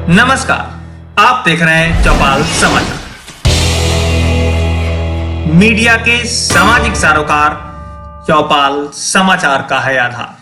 नमस्कार, आप देख रहे हैं चौपाल समाचार। मीडिया के सामाजिक सरोकार चौपाल समाचार का है आधार।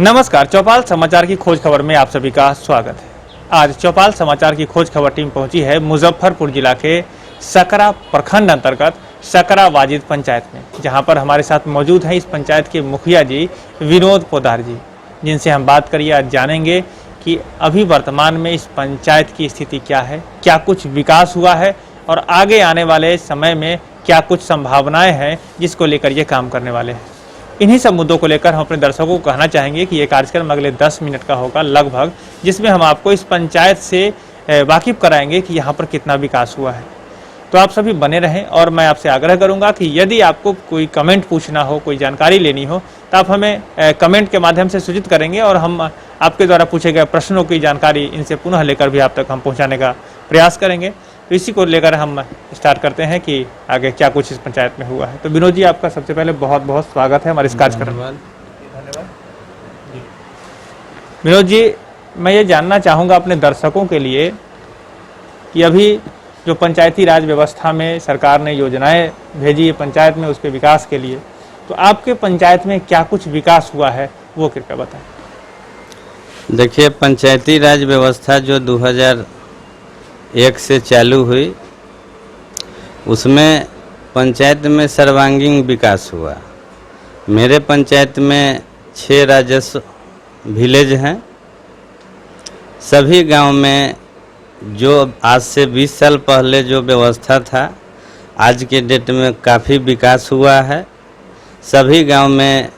नमस्कार, चौपाल समाचार की खोज खबर में आप सभी का स्वागत है। आज चौपाल समाचार की खोज खबर टीम पहुंची है मुजफ्फरपुर जिला के सकरा प्रखंड अंतर्गत सकरा वाजिद पंचायत में, जहां पर हमारे साथ मौजूद हैं इस पंचायत के मुखिया जी विनोद पोदार जी, जिनसे हम बात करिए आज जानेंगे कि अभी वर्तमान में इस पंचायत की स्थिति क्या है, क्या कुछ विकास हुआ है और आगे आने वाले समय में क्या कुछ संभावनाएं हैं जिसको लेकर ये काम करने वाले हैं। इन्हीं सब मुद्दों को लेकर हम अपने दर्शकों को कहना चाहेंगे कि ये कार्यक्रम अगले 10 मिनट का होगा लगभग, जिसमें हम आपको इस पंचायत से वाकिफ कराएंगे कि यहाँ पर कितना विकास हुआ है। तो आप सभी बने रहें और मैं आपसे आग्रह करूंगा कि यदि आपको कोई कमेंट पूछना हो, कोई जानकारी लेनी हो, तो आप हमें कमेंट के माध्यम से सूचित करेंगे और हम आपके द्वारा पूछे गए प्रश्नों की जानकारी इनसे पुनः लेकर भी आप तक हम पहुँचाने का प्रयास करेंगे। तो इसी को लेकर हम स्टार्ट करते हैं कि आगे क्या कुछ इस पंचायत में हुआ है। तो विनोद जी, आपका सबसे पहले बहुत बहुत स्वागत है हमारे इस कार्यक्रम में। धन्यवाद। विनोद जी, मैं ये जानना चाहूँगा अपने दर्शकों के लिए कि अभी जो पंचायती राज व्यवस्था में सरकार ने योजनाएं भेजी है पंचायत में उसके विकास के लिए, तो आपके पंचायत में क्या कुछ विकास हुआ है वो कृपया बताएं। देखिए, पंचायती राज व्यवस्था जो 2001 से चालू हुई, उसमें पंचायत में सर्वांगीण विकास हुआ। मेरे पंचायत में 6 राजस्व विलेज हैं। सभी गांव में जो आज से 20 साल पहले जो व्यवस्था था, आज के डेट में काफ़ी विकास हुआ है। सभी गांव में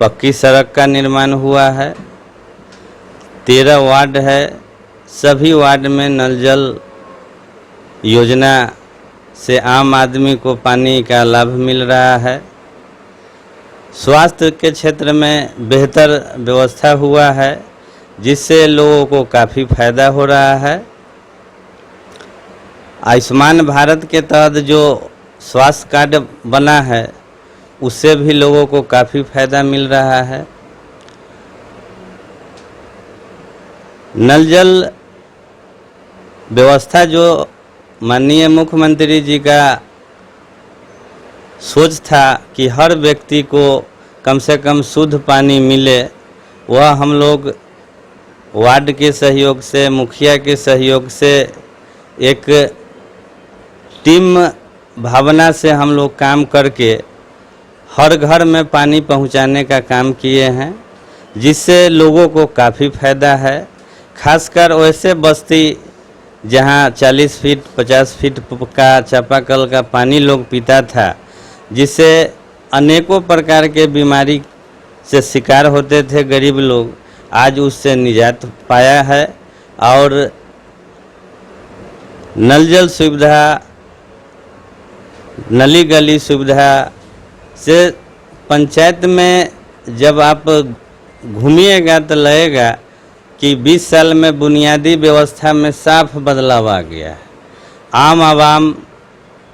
पक्की सड़क का निर्माण हुआ है। 13 वार्ड है, सभी वार्ड में नल जल योजना से आम आदमी को पानी का लाभ मिल रहा है। स्वास्थ्य के क्षेत्र में बेहतर व्यवस्था हुआ है, जिससे लोगों को काफ़ी फायदा हो रहा है। आयुष्मान भारत के तहत जो स्वास्थ्य कार्ड बना है, उससे भी लोगों को काफ़ी फायदा मिल रहा है। नल जल व्यवस्था जो माननीय मुख्यमंत्री जी का सोच था कि हर व्यक्ति को कम से कम शुद्ध पानी मिले, वह हम लोग वार्ड के सहयोग से, मुखिया के सहयोग से, एक टीम भावना से हम लोग काम करके हर घर में पानी पहुंचाने का काम किए हैं, जिससे लोगों को काफ़ी फायदा है। खासकर वैसे बस्ती जहां 40 फीट 50 फीट का चापाकल का पानी लोग पीता था, जिससे अनेकों प्रकार के बीमारी से शिकार होते थे गरीब लोग, आज उससे निजात पाया है। और नल जल सुविधा, नली गली सुविधा से पंचायत में जब आप घूमिएगा तो लगेगा कि 20 साल में बुनियादी व्यवस्था में साफ बदलाव आ गया है। आम आवाम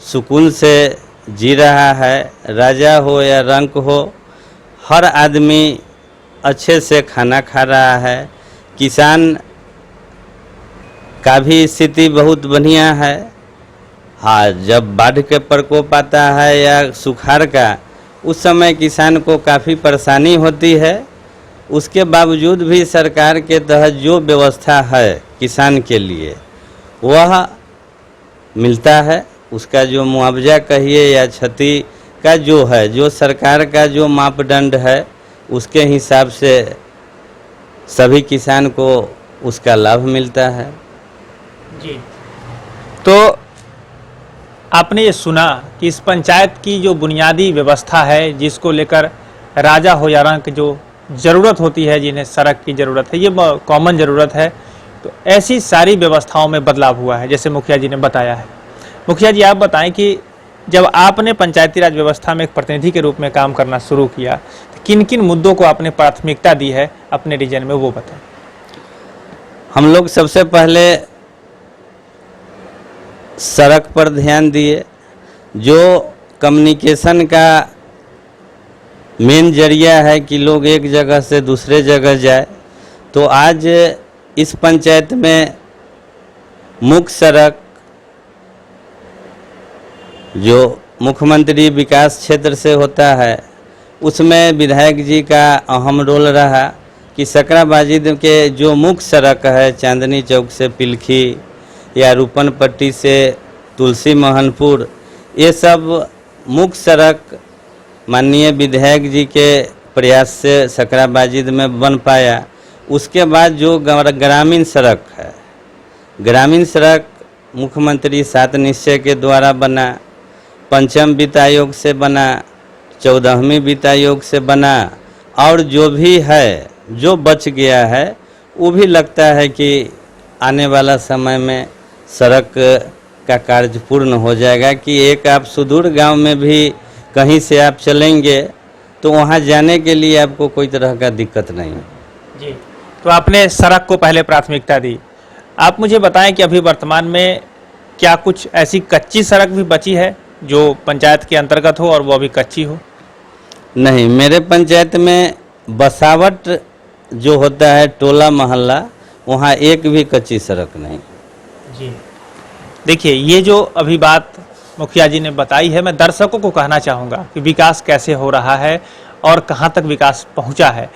सुकून से जी रहा है। राजा हो या रंक हो, हर आदमी अच्छे से खाना खा रहा है। किसान का भी स्थिति बहुत बढ़िया है। हाँ, जब बाढ़ के प्रकोप आता है या सुखाड़ का, उस समय किसान को काफ़ी परेशानी होती है। उसके बावजूद भी सरकार के तहत जो व्यवस्था है किसान के लिए, वह मिलता है। उसका जो मुआवजा कहिए या क्षति का जो है, जो सरकार का जो मापदंड है, उसके हिसाब से सभी किसान को उसका लाभ मिलता है। जी, तो आपने ये सुना कि इस पंचायत की जो बुनियादी व्यवस्था है, जिसको लेकर राजा हो या रंक जो ज़रूरत होती है, जिन्हें सड़क की ज़रूरत है, ये कॉमन ज़रूरत है, तो ऐसी सारी व्यवस्थाओं में बदलाव हुआ है, जैसे मुखिया जी ने बताया है। मुखिया जी, आप बताएं कि जब आपने पंचायती राज व्यवस्था में एक प्रतिनिधि के रूप में काम करना शुरू किया, तो किन किन मुद्दों को आपने प्राथमिकता दी है अपने रीजन में, वो बताएं। हम लोग सबसे पहले सड़क पर ध्यान दिए। जो कम्युनिकेशन का मेन जरिया है कि लोग एक जगह से दूसरे जगह जाए। तो आज इस पंचायत में मुख्य सड़क जो मुख्यमंत्री विकास क्षेत्र से होता है उसमें विधायक जी का अहम रोल रहा कि सकरा वाजिद के जो मुख्य सड़क है चांदनी चौक से पिलखी या रूपन पट्टी से तुलसी मोहनपुर, ये सब मुख्य सड़क माननीय विधायक जी के प्रयास से सकरा वाजिद में बन पाया। उसके बाद जो ग्रामीण सड़क है, ग्रामीण सड़क मुख्यमंत्री 7 निश्चय के द्वारा बना, पंचम वित्त आयोग से बना, 14वीं वित्त आयोग से बना, और जो भी है जो बच गया है वो भी लगता है कि आने वाला समय में सड़क का कार्य पूर्ण हो जाएगा। कि एक आप सुदूर गांव में भी कहीं से आप चलेंगे तो वहां जाने के लिए आपको कोई तरह का दिक्कत नहीं है। जी, तो आपने सड़क को पहले प्राथमिकता दी। आप मुझे बताएं कि अभी वर्तमान में क्या कुछ ऐसी कच्ची सड़क भी बची है जो पंचायत के अंतर्गत हो और वो अभी कच्ची हो? नहीं, मेरे पंचायत में बसावट जो होता है टोला मोहल्ला, वहाँ एक भी कच्ची सड़क नहीं। जी, देखिए ये जो अभी बात मुखिया जी ने बताई है, मैं दर्शकों को कहना चाहूँगा कि विकास कैसे हो रहा है और कहाँ तक विकास पहुँचा है।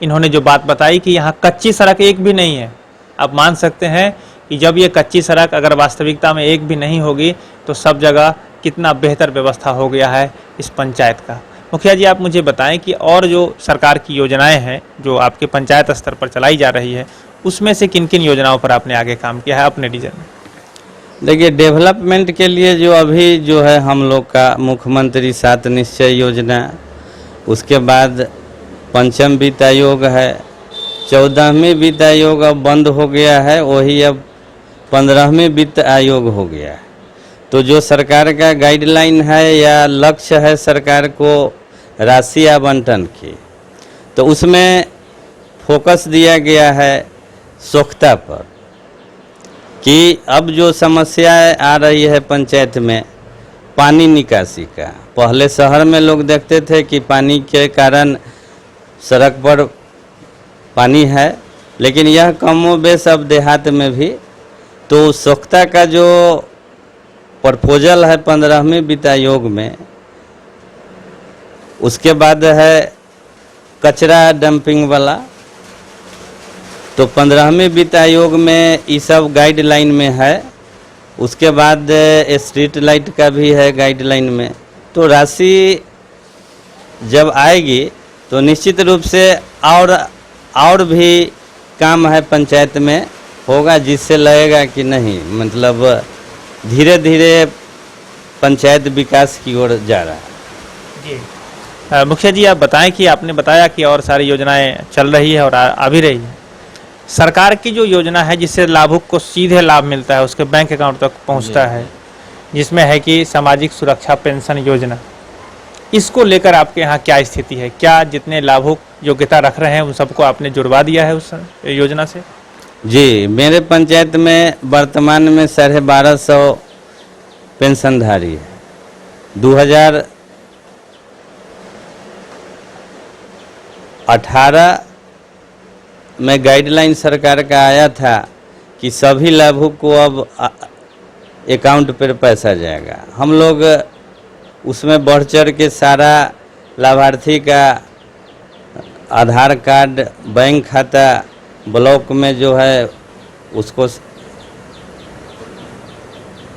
इन्होंने जो बात बताई कि यहाँ कच्ची सड़क एक भी नहीं है, आप मान सकते हैं कि जब ये कच्ची सड़क अगर वास्तविकता में एक भी नहीं होगी तो सब जगह कितना बेहतर व्यवस्था हो गया है इस पंचायत का। मुखिया जी, आप मुझे बताएं कि और जो सरकार की योजनाएं हैं जो आपके पंचायत स्तर पर चलाई जा रही है, उसमें से किन किन योजनाओं पर आपने आगे काम किया है अपने रीजन में? देखिए, डेवलपमेंट के लिए जो अभी जो है हम लोग का मुख्यमंत्री 7 निश्चय योजना, उसके बाद पंचम वित्त आयोग है, 14वीं वित्त आयोग अब बंद हो गया है, वही अब 15वीं वित्त आयोग हो गया है। तो जो सरकार का गाइडलाइन है या लक्ष्य है सरकार को राशि आवंटन की, तो उसमें फोकस दिया गया है स्वच्छता पर। कि अब जो समस्याएं आ रही है पंचायत में पानी निकासी का, पहले शहर में लोग देखते थे कि पानी के कारण सड़क पर पानी है, लेकिन यह कमोबेश अब देहात में भी। तो स्वच्छता का जो प्रपोजल है 15वीं वित्त आयोग में, उसके बाद है कचरा डंपिंग वाला, तो 15वीं वित्त आयोग में ये सब गाइडलाइन में है। उसके बाद स्ट्रीट लाइट का भी है गाइडलाइन में। तो राशि जब आएगी तो निश्चित रूप से और भी काम है पंचायत में होगा, जिससे लगेगा कि नहीं, मतलब धीरे धीरे पंचायत विकास की ओर जा रहा है। जी, मुखिया जी, आप बताएं कि आपने बताया कि और सारी योजनाएं चल रही है और आ भी रही है। सरकार की जो योजना है जिससे लाभुक को सीधे लाभ मिलता है, उसके बैंक अकाउंट तक पहुंचता है, जिसमें है कि सामाजिक सुरक्षा पेंशन योजना, इसको लेकर आपके यहाँ क्या स्थिति है? क्या जितने लाभुक योग्यता रख रहे हैं उन सबको आपने जुड़वा दिया है उस योजना से? जी, मेरे पंचायत में वर्तमान में 1250 पेंशनधारी है। 2018 में गाइडलाइन सरकार का आया था कि सभी लाभुक को अब अकाउंट पर पैसा जाएगा। हम लोग उसमें बढ़ चढ़ के सारा लाभार्थी का आधार कार्ड, बैंक खाता, ब्लॉक में जो है उसको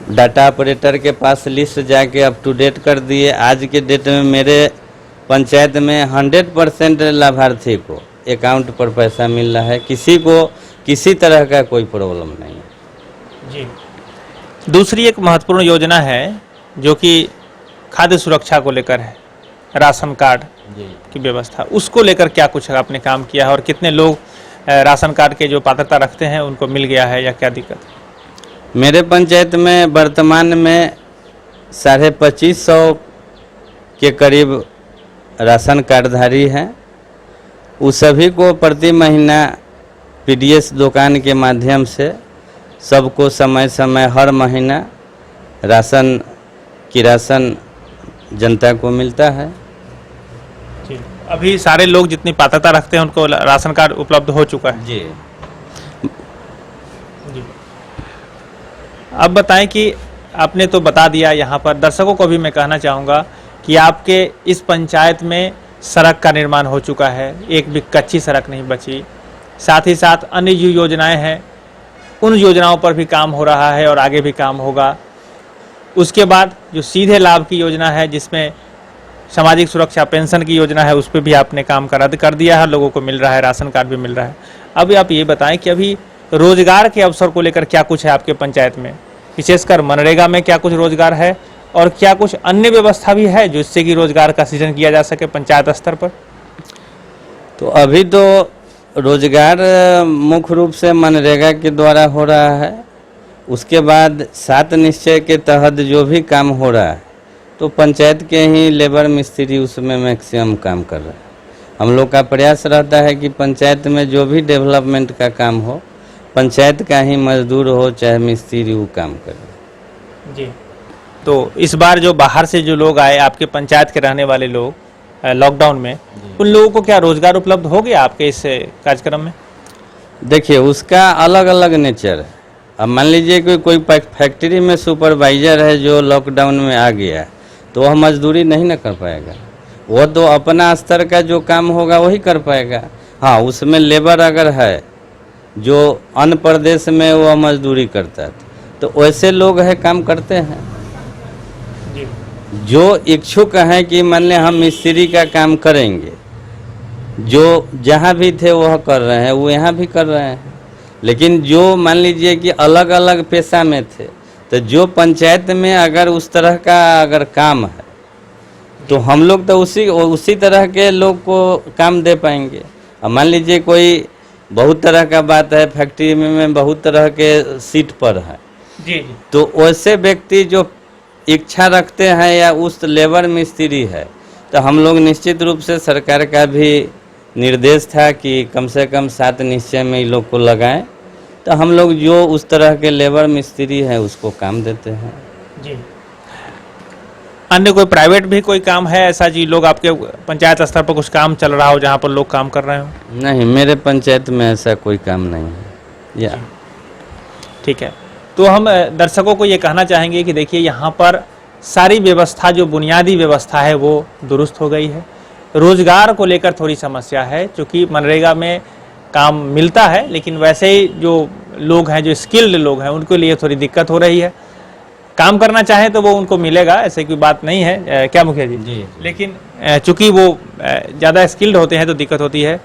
डाटा ऑपरेटर के पास लिस्ट जाके अप टू डेट कर दिए। आज के डेट में मेरे पंचायत में 100% लाभार्थी को अकाउंट पर पैसा मिल रहा है, किसी को किसी तरह का कोई प्रॉब्लम नहीं है। जी, दूसरी एक महत्वपूर्ण योजना है जो कि खाद्य सुरक्षा को लेकर है, राशन कार्ड की व्यवस्था, उसको लेकर क्या कुछ आपने काम किया है और कितने लोग राशन कार्ड के जो पात्रता रखते हैं उनको मिल गया है या क्या दिक्कत? मेरे पंचायत में वर्तमान में 2550 के करीब राशन कार्डधारी हैं। उस सभी को प्रति महीना पीडीएस दुकान के माध्यम से सबको समय समय हर महीना राशन जनता को मिलता है। अभी सारे लोग जितनी पात्रता रखते हैं उनको राशन कार्ड उपलब्ध हो चुका है। जी। अब बताएं कि आपने तो बता दिया, यहाँ पर दर्शकों को भी मैं कहना चाहूँगा कि आपके इस पंचायत में सड़क का निर्माण हो चुका है, एक भी कच्ची सड़क नहीं बची। साथ ही साथ अन्य जो योजनाएं हैं उन योजनाओं पर भी काम हो रहा है और आगे भी काम होगा। उसके बाद जो सीधे लाभ की योजना है, जिसमें सामाजिक सुरक्षा पेंशन की योजना है, उस पर भी आपने काम कर दिया है, लोगों को मिल रहा है, राशन कार्ड भी मिल रहा है। अब आप ये बताएं कि अभी रोजगार के अवसर को लेकर क्या कुछ है आपके पंचायत में, विशेषकर मनरेगा में क्या कुछ रोजगार है और क्या कुछ अन्य व्यवस्था भी है जिससे कि रोजगार का सृजन किया जा सके पंचायत स्तर पर? तो अभी तो रोजगार मुख्य रूप से मनरेगा के द्वारा हो रहा है। उसके बाद 7 निश्चय के तहत जो भी काम हो रहा है तो पंचायत के ही लेबर मिस्त्री उसमें मैक्सिमम काम कर रहा है। हम लोग का प्रयास रहता है कि पंचायत में जो भी डेवलपमेंट का काम हो, पंचायत का ही मजदूर हो चाहे मिस्त्री वो काम करे। जी। तो इस बार जो बाहर से जो लोग आए, आपके पंचायत के रहने वाले लोग लॉकडाउन में, उन लोगों को क्या रोजगार उपलब्ध हो गया आपके इस कार्यक्रम में? देखिए, उसका अलग अलग नेचर है। अब मान लीजिए कि कोई फैक्ट्री में सुपरवाइजर है जो लॉकडाउन में आ गया, तो वह मजदूरी नहीं ना कर पाएगा। वो तो अपना स्तर का जो काम होगा वही कर पाएगा। हाँ, उसमें लेबर अगर है जो अन्य प्रदेश में वह मजदूरी करता है तो वैसे लोग है काम करते हैं। जी। जो इच्छुक हैं कि मान लें हम मिस्त्री का काम करेंगे, जो जहाँ भी थे वह कर रहे हैं, वो यहाँ भी कर रहे हैं। लेकिन जो मान लीजिए कि अलग अलग पेशा में थे, तो जो पंचायत में अगर उस तरह का अगर काम है तो हम लोग तो उसी तरह के लोग को काम दे पाएंगे। अब मान लीजिए कोई बहुत तरह का बात है, फैक्ट्री में बहुत तरह के सीट पर है, जी। तो वैसे व्यक्ति जो इच्छा रखते हैं या उस लेबर मिस्त्री है, तो हम लोग निश्चित रूप से सरकार का भी निर्देश था कि कम से कम 7 निश्चय में इन लोग को लगाएं, तो हम लोग जो उस तरह के लेबर मिस्त्री हैं उसको काम देते हैं। जी। अन्य कोई प्राइवेट भी कोई काम है ऐसा जी, लोग आपके पंचायत स्तर पर कुछ काम चल रहा हो जहाँ पर लोग काम कर रहे हो? नहीं, मेरे पंचायत में ऐसा कोई काम नहीं है। या ठीक है। तो हम दर्शकों को ये कहना चाहेंगे कि देखिए, यहाँ पर सारी व्यवस्था, जो बुनियादी व्यवस्था है वो दुरुस्त हो गई है। रोजगार को लेकर थोड़ी समस्या है, क्योंकि मनरेगा में काम मिलता है, लेकिन वैसे ही जो लोग हैं, जो स्किल्ड लोग हैं, उनके लिए थोड़ी दिक्कत हो रही है। काम करना चाहें तो वो उनको मिलेगा, ऐसे कोई बात नहीं है, क्या मुखिया जी? जी। लेकिन चूंकि वो ज़्यादा स्किल्ड होते हैं तो दिक्कत होती है।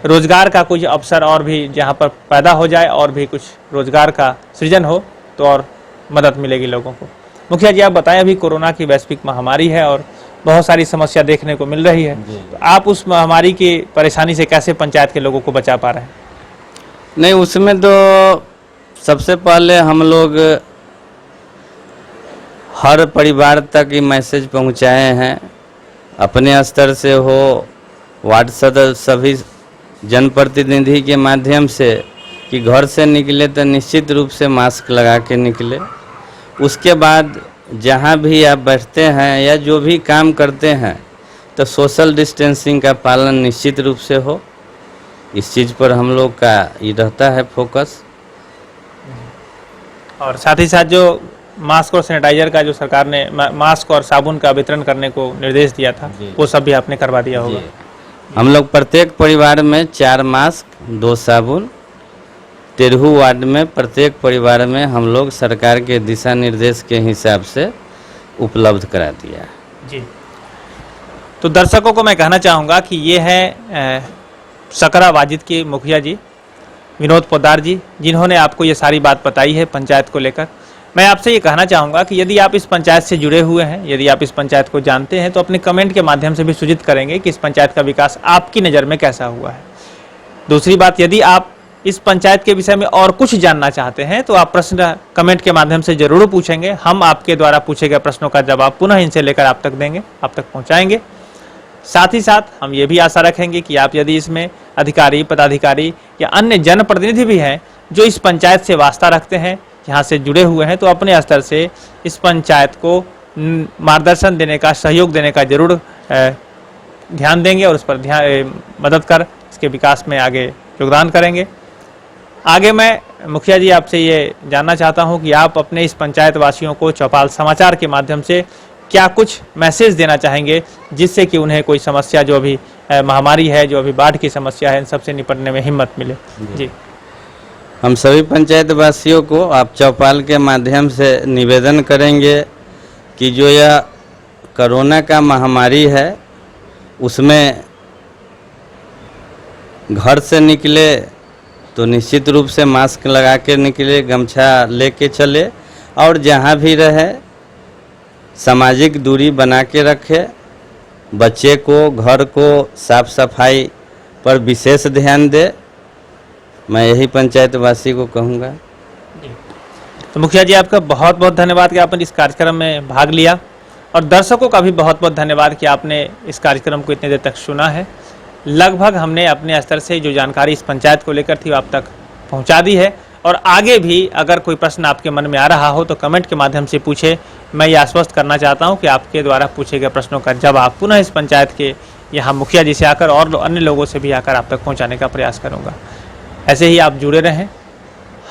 रोजगार का कुछ अवसर और भी जहाँ पर पैदा हो जाए और भी कुछ रोजगार का सृजन हो तो और मदद मिलेगी लोगों को। मुखिया जी, आप बताएं, अभी कोरोना की वैश्विक महामारी है और बहुत सारी समस्या देखने को मिल रही है, तो आप उस महामारी की परेशानी से कैसे पंचायत के लोगों को बचा पा रहे हैं? नहीं, उसमें तो सबसे पहले हम लोग हर परिवार तक ये मैसेज पहुंचाए हैं, अपने स्तर से हो, वार्ड सदस्य, सभी जनप्रतिनिधि के माध्यम से, कि घर से निकले तो निश्चित रूप से मास्क लगा के निकले। उसके बाद जहाँ भी आप बैठते हैं या जो भी काम करते हैं तो सोशल डिस्टेंसिंग का पालन निश्चित रूप से हो। इस चीज़ पर हम लोग का ये रहता है फोकस। और साथ ही साथ जो मास्क और सैनिटाइजर का जो सरकार ने मास्क और साबुन का वितरण करने को निर्देश दिया था, वो सब भी आपने करवा दिया होगा? हम लोग प्रत्येक परिवार में 4 मास्क, 2 साबुन, 13 वार्ड में प्रत्येक परिवार में हम लोग सरकार के दिशा निर्देश के हिसाब से उपलब्ध करा दिया। जी। तो दर्शकों को मैं कहना चाहूँगा कि ये है सकरा वाजिद के मुखिया जी विनोद पोद्दार जी, जिन्होंने आपको ये सारी बात बताई है पंचायत को लेकर। मैं आपसे ये कहना चाहूँगा कि यदि आप इस पंचायत से जुड़े हुए हैं, यदि आप इस पंचायत को जानते हैं, तो अपने कमेंट के माध्यम से भी सूचित करेंगे कि इस पंचायत का विकास आपकी नज़र में कैसा हुआ है। दूसरी बात, यदि आप इस पंचायत के विषय में और कुछ जानना चाहते हैं तो आप प्रश्न कमेंट के माध्यम से जरूर पूछेंगे। हम आपके द्वारा पूछे गए प्रश्नों का जवाब पुनः इनसे लेकर आप तक देंगे, आप तक पहुँचाएंगे। साथ ही साथ हम ये भी आशा रखेंगे कि आप यदि इसमें अधिकारी, पदाधिकारी या अन्य जनप्रतिनिधि भी हैं जो इस पंचायत से वास्ता रखते हैं, यहाँ से जुड़े हुए हैं, तो अपने स्तर से इस पंचायत को मार्गदर्शन देने का, सहयोग देने का जरूर ध्यान देंगे और उस पर मदद कर इसके विकास में आगे योगदान करेंगे। आगे मैं मुखिया जी आपसे ये जानना चाहता हूं कि आप अपने इस पंचायत वासियों को चौपाल समाचार के माध्यम से क्या कुछ मैसेज देना चाहेंगे, जिससे कि उन्हें कोई समस्या जो अभी महामारी है, जो अभी बाढ़ की समस्या है, इन सबसे निपटने में हिम्मत मिले। जी, हम सभी पंचायत वासियों को आप चौपाल के माध्यम से निवेदन करेंगे कि जो यह कोरोना का महामारी है उसमें घर से निकले तो निश्चित रूप से मास्क लगा के निकले, गमछा लेके चले और जहाँ भी रहे सामाजिक दूरी बना के रखे। बच्चे को, घर को साफ सफाई पर विशेष ध्यान दे, मैं यही पंचायत वासी को कहूँगा। तो मुखिया जी आपका बहुत बहुत धन्यवाद कि आपने इस कार्यक्रम में भाग लिया, और दर्शकों का भी बहुत बहुत धन्यवाद कि आपने इस कार्यक्रम को इतने देर तक सुना है। लगभग हमने अपने स्तर से जो जानकारी इस पंचायत को लेकर थी वो आप तक पहुंचा दी है, और आगे भी अगर कोई प्रश्न आपके मन में आ रहा हो तो कमेंट के माध्यम से पूछे। मैं ये आश्वस्त करना चाहता हूं कि आपके द्वारा पूछे गए प्रश्नों का जवाब पुनः इस पंचायत के यहाँ मुखिया जी से आकर और अन्य लोगों से भी आकर आप तक पहुँचाने का प्रयास करूँगा। ऐसे ही आप जुड़े रहें।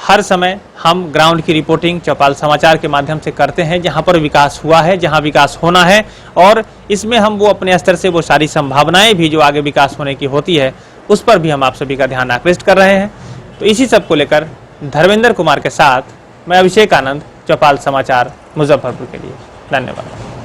हर समय हम ग्राउंड की रिपोर्टिंग चौपाल समाचार के माध्यम से करते हैं, जहां पर विकास हुआ है, जहां विकास होना है, और इसमें हम वो अपने स्तर से वो सारी संभावनाएं भी जो आगे विकास होने की होती है उस पर भी हम आप सभी का ध्यान आकृष्ट कर रहे हैं। तो इसी सब को लेकर धर्मेंद्र कुमार के साथ मैं अभिषेक आनंद, चौपाल समाचार, मुजफ्फरपुर के लिए। धन्यवाद।